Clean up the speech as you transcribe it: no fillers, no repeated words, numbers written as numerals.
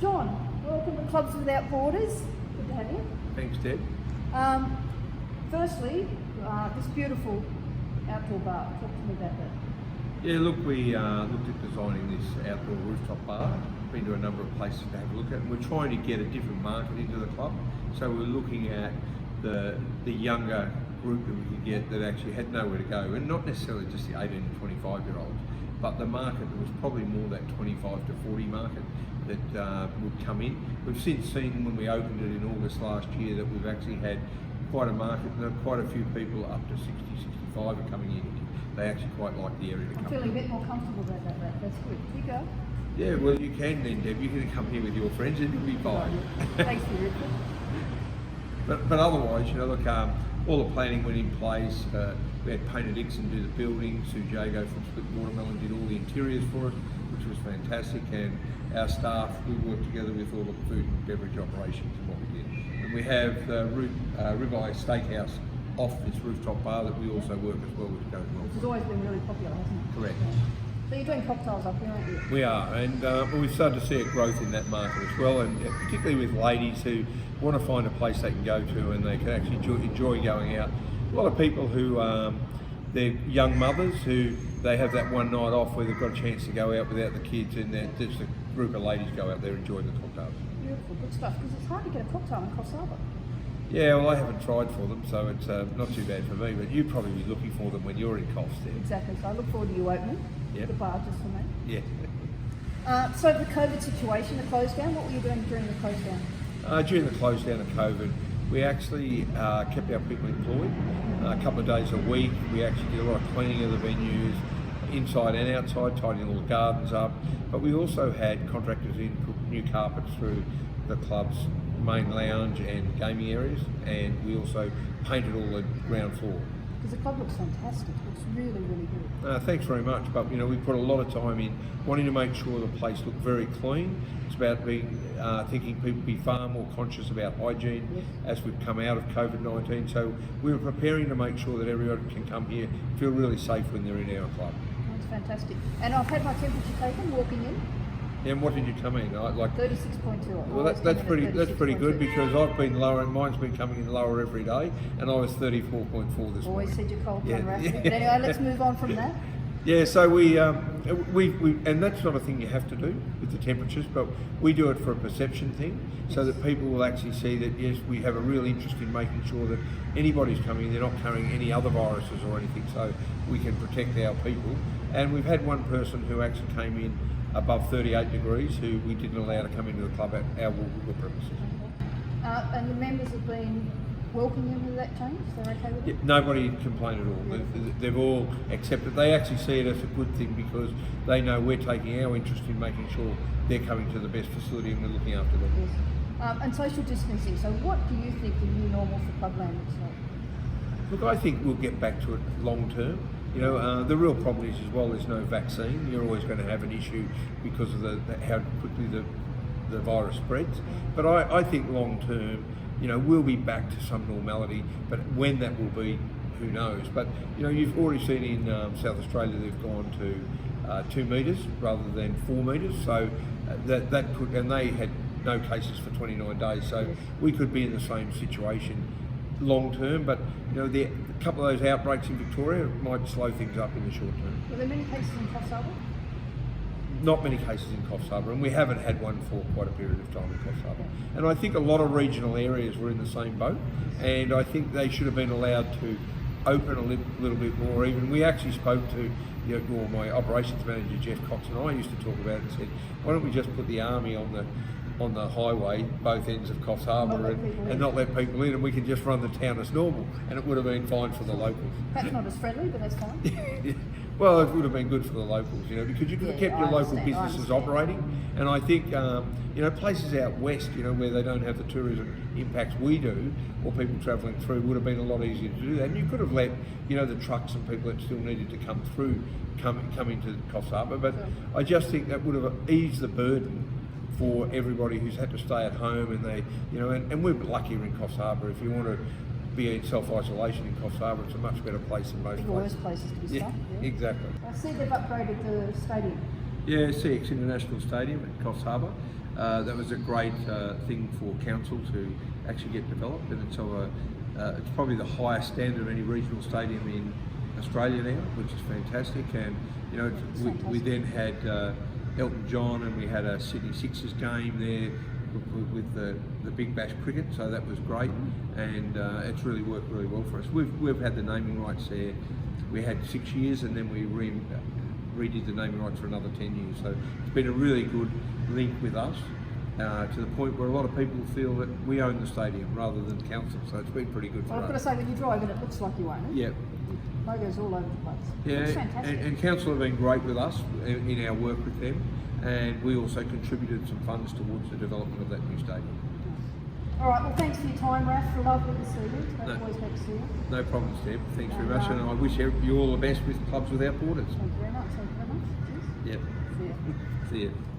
John, welcome to Clubs Without Borders. Good to have you. Thanks, Deb. Firstly, this beautiful outdoor bar. Talk to me about that. Yeah, look, we looked at designing this outdoor rooftop bar. Been to a number of places to have a look at, and we're trying to get a different market into the club. So we're looking at the younger group that we could get that actually had nowhere to go, and not necessarily just the 18 to 25 year olds, but the market that was probably more that 25 to 40 market that would come in. We've since seen when we opened it in August last year that we've actually had quite a market, quite a few people up to 60, 65 are coming in. They actually quite like the area to come in. I'm feeling a bit more comfortable about that. That's good. You go. Yeah, well you can then, Deb. You can come here with your friends and you'll be fine. Thanks for your input. But otherwise, look, all the planning went in place. We had Painted Dixon do the building. Sue Jago from Split Watermelon did all the interiors for us, which was fantastic. And our staff, we worked together with all the food and beverage operations and what we did. And we have the Ribeye Steakhouse off this rooftop bar that we also work as well, which goes well. Which has always been really popular, hasn't it? Correct. Yeah. So you're doing cocktails up here, aren't you? We are, and we've started to see a growth in that market as well, and particularly with ladies who want to find a place they can go to and they can actually enjoy going out. A lot of people who, they're young mothers who they have that one night off where they've got a chance to go out without the kids, and just a group of ladies go out there enjoying the cocktails. Beautiful, good stuff, because it's hard to get a cocktail in Coffs Harbour. Yeah, well I haven't tried for them, so it's not too bad for me, but you'd probably be looking for them when you're in Coffs there. Exactly, so I look forward to you opening the bar just for me. Yeah. So the COVID situation, the close down, what were you doing during the close down? During the close down of COVID, we actually kept our people employed a couple of days a week. We actually did a lot of cleaning of the venues, inside and outside, tidying all the gardens up. But we also had contractors in, put new carpets through the club's main lounge and gaming areas, and we also painted all the ground floor. Because the club looks fantastic, it looks really, really good. Thanks very much, but we put a lot of time in wanting to make sure the place looked very clean. It's about being thinking people be far more conscious about hygiene as we've come out of COVID-19. So we were preparing to make sure that everyone can come here, feel really safe when they're in our club. That's fantastic. And I've had my temperature taken walking in. And what did you come in? Like 36.2. Well, that's pretty good, because I've been lower, and mine's been coming in lower every day, and I was 34.4 this morning. Always said you're cold, unraveling. But anyway, let's move on from that. Yeah, so we and that's not a thing you have to do with the temperatures, but we do it for a perception thing, so that people will actually see that yes, we have a real interest in making sure that anybody's coming in, they're not carrying any other viruses or anything, so we can protect our people. And we've had one person who actually came in above 38 degrees who we didn't allow to come into the club at our Woolgoolga premises. And the members have been welcoming with that change? They're okay with it? Nobody complained at all. They've all accepted. They actually see it as a good thing because they know we're taking our interest in making sure they're coming to the best facility and we're looking after them. Yes. And social distancing. So what do you think the new normal for Clubland looks like? Look, I think we'll get back to it long term. The real problem is as well, there's no vaccine. You're always going to have an issue because of how quickly the virus spreads. But I think long term, we'll be back to some normality. But when that will be, who knows? But you've already seen in South Australia they've gone to 2 metres rather than 4 metres. So that could, and they had no cases for 29 days. So we could be in the same situation long term, but a couple of those outbreaks in Victoria might slow things up in the short term. Were there many cases in Coffs Harbour? Not many cases in Coffs Harbour, and we haven't had one for quite a period of time in Coffs Harbour. And I think a lot of regional areas were in the same boat, and I think they should have been allowed to open a little bit more. Even we actually spoke to my operations manager Jeff Cox and I used to talk about it and said, why don't we just put the army on the highway, both ends of Coffs Harbour, and not let people in, and we can just run the town as normal, and it would have been fine for the locals. Perhaps not as friendly, but that's fine. Well, it would have been good for the locals, because you could have kept your local businesses operating, and I think, places out west, where they don't have the tourism impacts we do, or people travelling through, would have been a lot easier to do that. And you could have let, the trucks and people that still needed to come through, come into Coffs Harbour, but I just think that would have eased the burden for everybody who's had to stay at home, and they, and we're luckier in Coffs Harbour. If you want to be in self-isolation in Coffs Harbour, it's a much better place than most places. Worse places to be stuck. Yeah, exactly. I see they've upgraded the stadium. Yeah, C.ex International Stadium at Coffs Harbour. That was a great thing for council to actually get developed, and it's probably the highest standard of any regional stadium in Australia now, which is fantastic. And you know, we then had Elton John, and we had a Sydney Sixers game there with the Big Bash cricket, so that was great, and it's really worked really well for us. We've had the naming rights there. We had 6 years, and then we redid the naming rights for another 10 years. So it's been a really good link with us, to the point where a lot of people feel that we own the stadium rather than council. So it's been pretty good for I've us. got to say, when you drive it, it looks like you own it. Yeah. Logos all over the place. Yeah, It's fantastic. and council have been great with us in our work with them, and we also contributed some funds towards the development of that new stadium. All right, well, thanks for your time, Raph. Lovely to see you. It's always great to see you. No problems, Deb. Thanks very much, and I wish you all the best with Clubs Without Borders. Thank you very much. Thank you very much. Cheers. Yep. See you. See you.